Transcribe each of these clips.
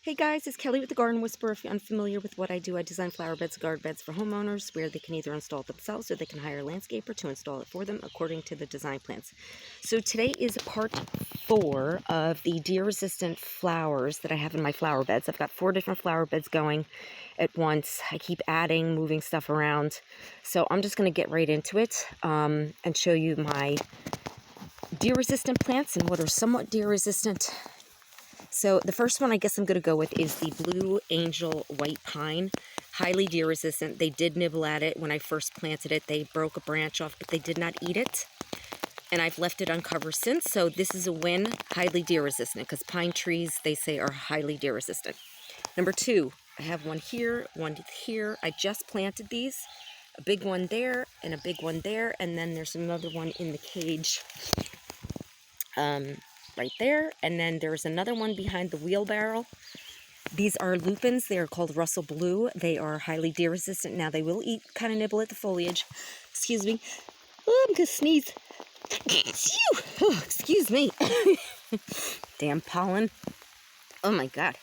Hey guys, it's Kelly with the Garden Whisperer. If you're unfamiliar with what I do, I design flower beds and garden beds for homeowners where they can either install it themselves or they can hire a landscaper to install it for them according to the design plans. So today is part 4 of the deer-resistant flowers that I have in my flower beds. I've got 4 different flower beds going at once. I keep adding, moving stuff around. So I'm just going to get right into it and show you my deer-resistant plants and what are somewhat deer-resistant. So the first one I guess I'm going to go with is the Blue Angel White Pine. Highly deer resistant. They did nibble at it when I first planted it. They broke a branch off, but they did not eat it. And I've left it uncovered since, so this is a win. Highly deer resistant, because pine trees, they say, are highly deer resistant. Number 2, I have one here, one here. I just planted these. A big one there, and a big one there, and then there's another one in the cage. Right there, and then there's another one behind the wheelbarrow. These are lupins. They are called Russell Blue. They are highly deer resistant. Now they will eat, kind of nibble at the foliage. Excuse me. Oh, I'm gonna sneeze. Oh, excuse me. Damn pollen. Oh my god.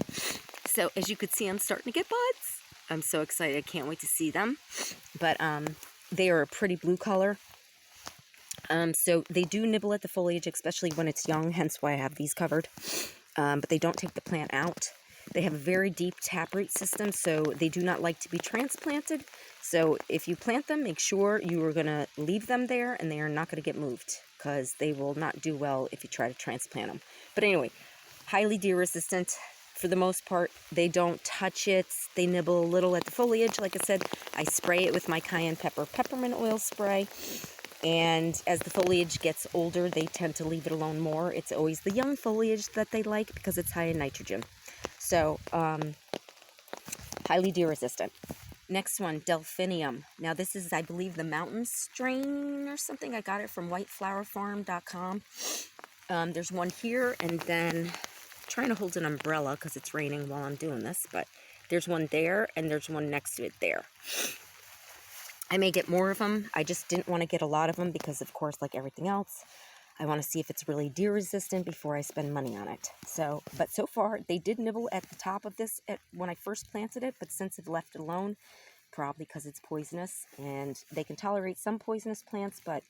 So as you could see, I'm starting to get buds. I'm so excited. I can't wait to see them. But they are a pretty blue color. So they do nibble at the foliage, especially when it's young, hence why I have these covered. But they don't take the plant out. They have a very deep taproot system, so they do not like to be transplanted. So if you plant them, make sure you are going to leave them there and they are not going to get moved because they will not do well if you try to transplant them. But anyway, highly deer resistant. For the most part, they don't touch it. They nibble a little at the foliage. Like I said, I spray it with my cayenne pepper peppermint oil spray. And as the foliage gets older, they tend to leave it alone more. It's always the young foliage that they like because it's high in nitrogen. So, highly deer resistant. Next one, Delphinium. Now this is, I believe, the mountain strain or something. I got it from whiteflowerfarm.com. There's one here, and then I'm trying to hold an umbrella because it's raining while I'm doing this, but there's one there, and there's one next to it there. I may get more of them. I just didn't want to get a lot of them because, of course, like everything else, I want to see if it's really deer resistant before I spend money on it. So, but so far, they did nibble at the top of this when I first planted it, but since I've left it alone, probably because it's poisonous, and they can tolerate some poisonous plants, but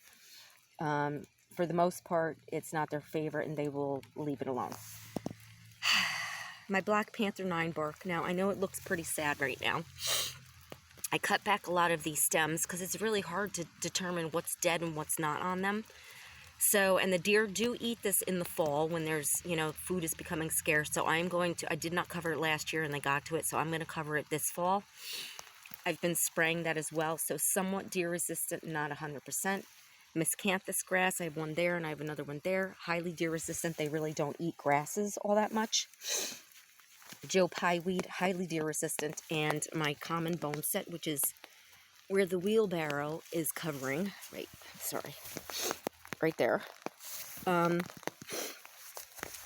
for the most part, it's not their favorite, and they will leave it alone. My Black Panther 9 bark. Now, I know it looks pretty sad right now. I cut back a lot of these stems because it's really hard to determine what's dead and what's not on them. So, and the deer do eat this in the fall when there's, food is becoming scarce. So I did not cover it last year and they got to it, so I'm going to cover it this fall. I've been spraying that as well. So somewhat deer resistant, not 100%. Miscanthus grass, I have one there and I have another one there. Highly deer resistant. They really don't eat grasses all that much. Joe Pye weed, highly deer resistant, and my common bone set, which is where the wheelbarrow is covering, right there.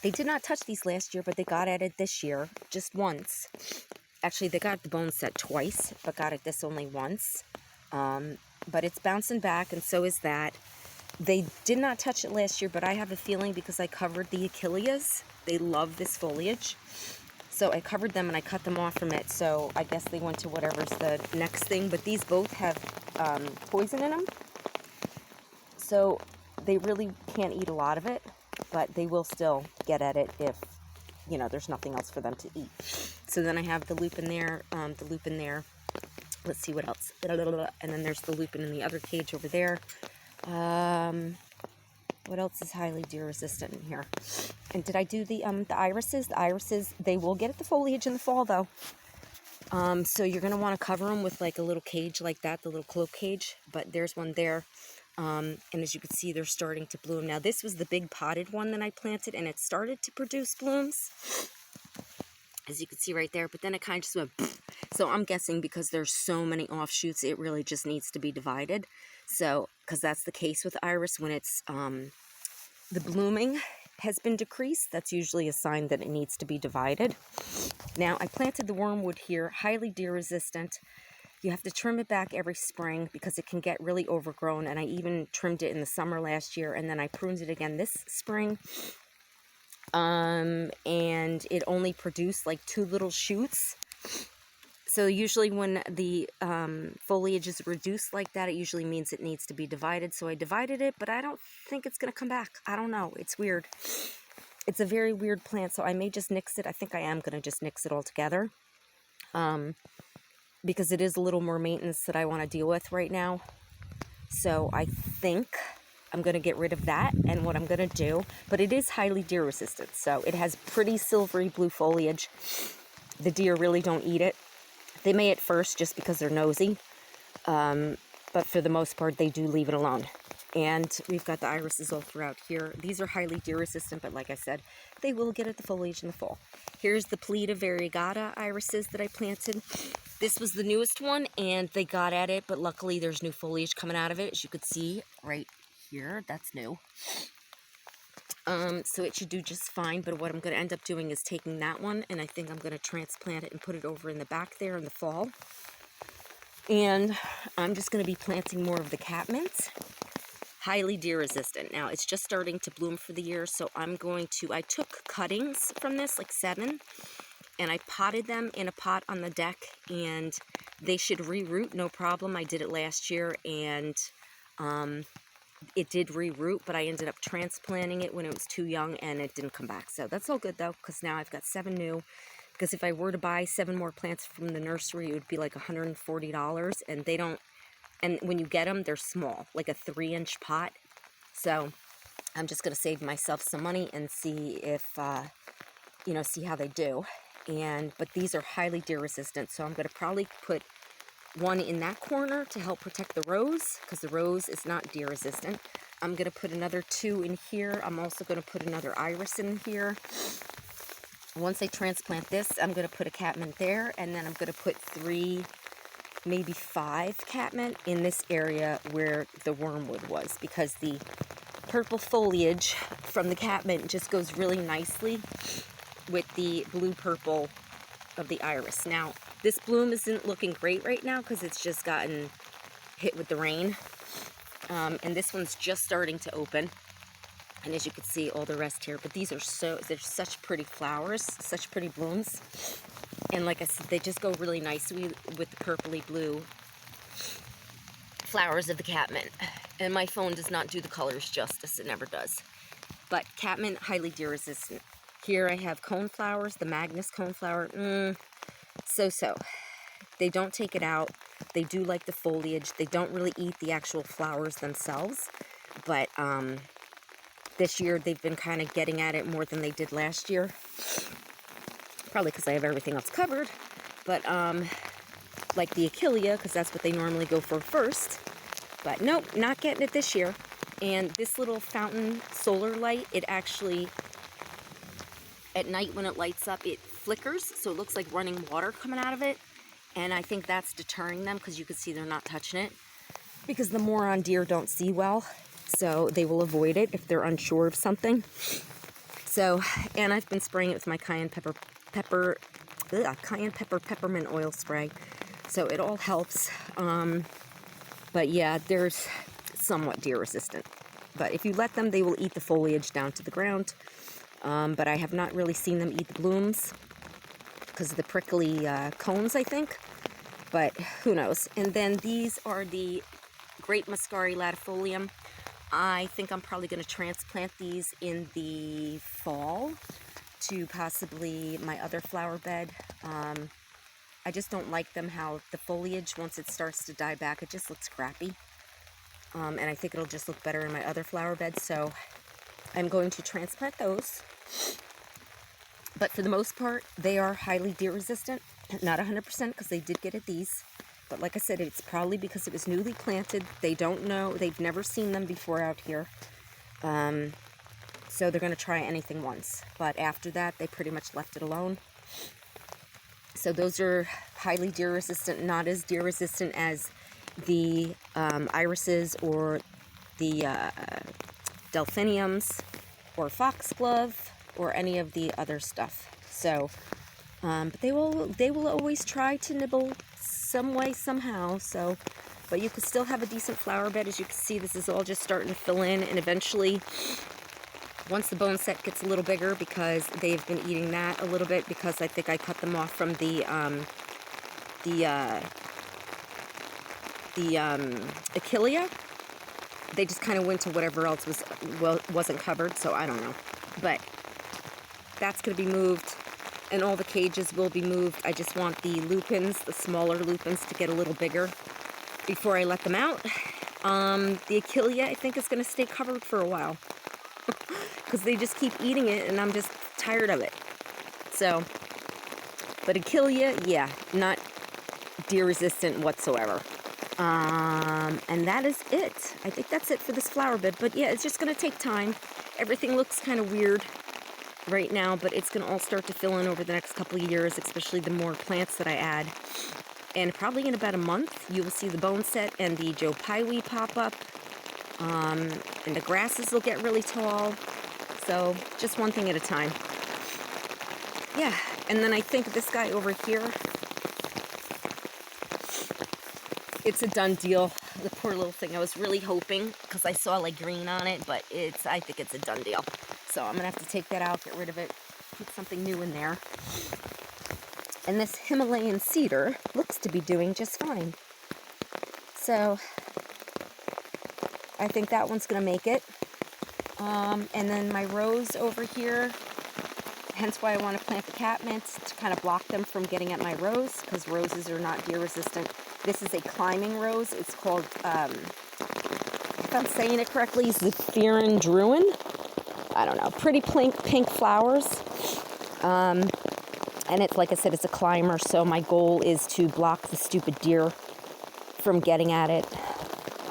They did not touch these last year, but they got at it this year, just once. Actually, they got the bone set twice, but got at this only once. But it's bouncing back, and so is that. They did not touch it last year, but I have a feeling because I covered the Achilles, they love this foliage. So I covered them and I cut them off from it. So I guess they went to whatever's the next thing. But these both have poison in them. So they really can't eat a lot of it. But they will still get at it if, there's nothing else for them to eat. So then I have the lupin there, Let's see what else. And then there's the lupin in the other cage over there. What else is highly deer resistant in here? And did I do the irises? The irises, they will get at the foliage in the fall, though. So you're going to want to cover them with like a little cage like that, the little cloak cage. But there's one there. And as you can see, they're starting to bloom. Now, this was the big potted one that I planted, and it started to produce blooms, as you can see right there. But then it kind of just went... So I'm guessing because there's so many offshoots, it really just needs to be divided. So, because that's the case with iris when it's... the blooming has been decreased. That's usually a sign that it needs to be divided. Now, I planted the wormwood here, highly deer resistant. You have to trim it back every spring because it can get really overgrown, and I even trimmed it in the summer last year, and then I pruned it again this spring. and it only produced like 2 little shoots. So usually when the foliage is reduced like that, it usually means it needs to be divided. So I divided it, but I don't think it's going to come back. I don't know. It's weird. It's a very weird plant, so I may just nix it. I think I am going to just nix it all together, because it is a little more maintenance that I want to deal with right now. So I think I'm going to get rid of that, and what I'm going to do, but it is highly deer resistant, so it has pretty silvery blue foliage. The deer really don't eat it. They may at first just because they're nosy, but for the most part they do leave it alone. And we've got the irises all throughout here. These are highly deer resistant, but like I said, they will get at the foliage in the fall. Here's the Peleta variegata irises that I planted. This was the newest one, and they got at it, but luckily there's new foliage coming out of it, as you could see right here. That's new. So it should do just fine, but what I'm going to end up doing is taking that one, and I think I'm going to transplant it and put it over in the back there in the fall. And I'm just going to be planting more of the catmint. Highly deer resistant. Now it's just starting to bloom for the year, so I took cuttings from this, like 7, and I potted them in a pot on the deck, and they should reroot no problem. I did it last year, and it did reroot, but I ended up transplanting it when it was too young, and it didn't come back. So that's all good though, because now I've got 7 new. Because if I were to buy 7 more plants from the nursery, it would be like $140, and they don't. And when you get them, they're small, like a 3-inch pot. So I'm just going to save myself some money and see if, see how they do. But these are highly deer resistant, so I'm going to probably put one in that corner to help protect the rose, because the rose is not deer resistant. I'm going to put another 2 in here. I'm also going to put another iris in here. Once I transplant this, I'm going to put a catmint there, and then I'm going to put 3, maybe 5 catmint in this area where the wormwood was, because the purple foliage from the catmint just goes really nicely with the blue purple of the iris. Now this bloom isn't looking great right now because it's just gotten hit with the rain, and this one's just starting to open, and as you can see all the rest here, but they're such pretty flowers, such pretty blooms. And like I said, they just go really nicely with the purpley blue flowers of the catmint. And my phone does not do the colors justice. It never does. But catmint, highly deer resistant. Here I have coneflowers, the Magnus coneflower. So-so. They don't take it out. They do like the foliage. They don't really eat the actual flowers themselves. But this year they've been kind of getting at it more than they did last year. Probably because I have everything else covered, but like the Achillea, because that's what they normally go for first. But nope, not getting it this year. And this little fountain solar light, it actually, at night when it lights up, it flickers, so it looks like running water coming out of it. And I think that's deterring them, because you can see they're not touching it. Because the moron deer don't see well, so they will avoid it if they're unsure of something. So, and I've been spraying it with my cayenne pepper peppermint oil spray, so it all helps. But yeah, there's somewhat deer resistant, but if you let them, they will eat the foliage down to the ground. But I have not really seen them eat the blooms because of the prickly cones, I think, but who knows. And then these are the Great Muscari latifolium. I think I'm probably going to transplant these in the fall to possibly my other flower bed. I just don't like them, how the foliage, once it starts to die back, it just looks crappy. And I think it'll just look better in my other flower bed, so I'm going to transplant those. But for the most part, they are highly deer resistant. Not 100% because they did get at these. But like I said, it's probably because it was newly planted. They don't know. They've never seen them before out here. So they're going to try anything once. But after that, they pretty much left it alone. So those are highly deer resistant, not as deer resistant as the irises or the delphiniums or foxglove or any of the other stuff. So, but they will always try to nibble some way, somehow. So, but you could still have a decent flower bed. As you can see, this is all just starting to fill in, and eventually once the bone set gets a little bigger, because they've been eating that a little bit, because I think I cut them off from the Achillea. They just kind of went to whatever else wasn't covered, so I don't know. But that's going to be moved, and all the cages will be moved. I just want the lupins, the smaller lupins, to get a little bigger before I let them out. The Achillea, I think, is going to stay covered for a while because they just keep eating it, and I'm just tired of it. So, but Achillea, yeah, not deer resistant whatsoever. And that is it. I think that's it for this flower bed. But yeah, it's just going to take time. Everything looks kind of weird right now, but it's going to all start to fill in over the next couple of years, especially the more plants that I add. And probably in about a month, you will see the bone set and the Joe Pye pop up. And the grasses will get really tall. So just one thing at a time. Yeah, and then I think this guy over here, it's a done deal. The poor little thing. I was really hoping, because I saw like green on it, but I think it's a done deal. So I'm going to have to take that out, get rid of it, put something new in there. And this Himalayan cedar looks to be doing just fine. So I think that one's going to make it. And then my rose over here, hence why I want to plant the catmints, to kind of block them from getting at my rose, because roses are not deer resistant. This is a climbing rose. It's called, if I'm saying it correctly, Zephyrin Druin. I don't know. Pretty pink flowers. And it's, like I said, it's a climber, so my goal is to block the stupid deer from getting at it.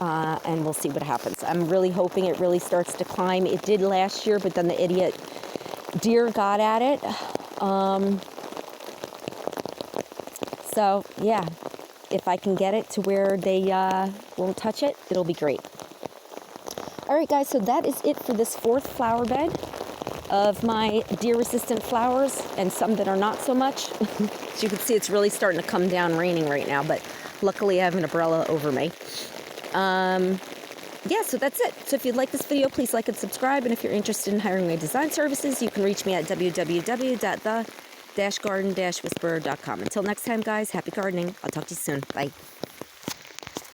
And we'll see what happens. I'm really hoping it really starts to climb. It did last year, but then the idiot deer got at it. So, yeah. If I can get it to where they won't touch it, it'll be great. Alright guys, so that is it for this 4th flower bed of my deer-resistant flowers, and some that are not so much. As you can see, it's really starting to come down raining right now, but luckily I have an umbrella over me. Yeah, so that's it. So if you'd like this video, please like and subscribe, and if you're interested in hiring my design services, you can reach me at www.the-garden-whisperer.com. Until next time, guys, happy gardening. I'll talk to you soon. Bye.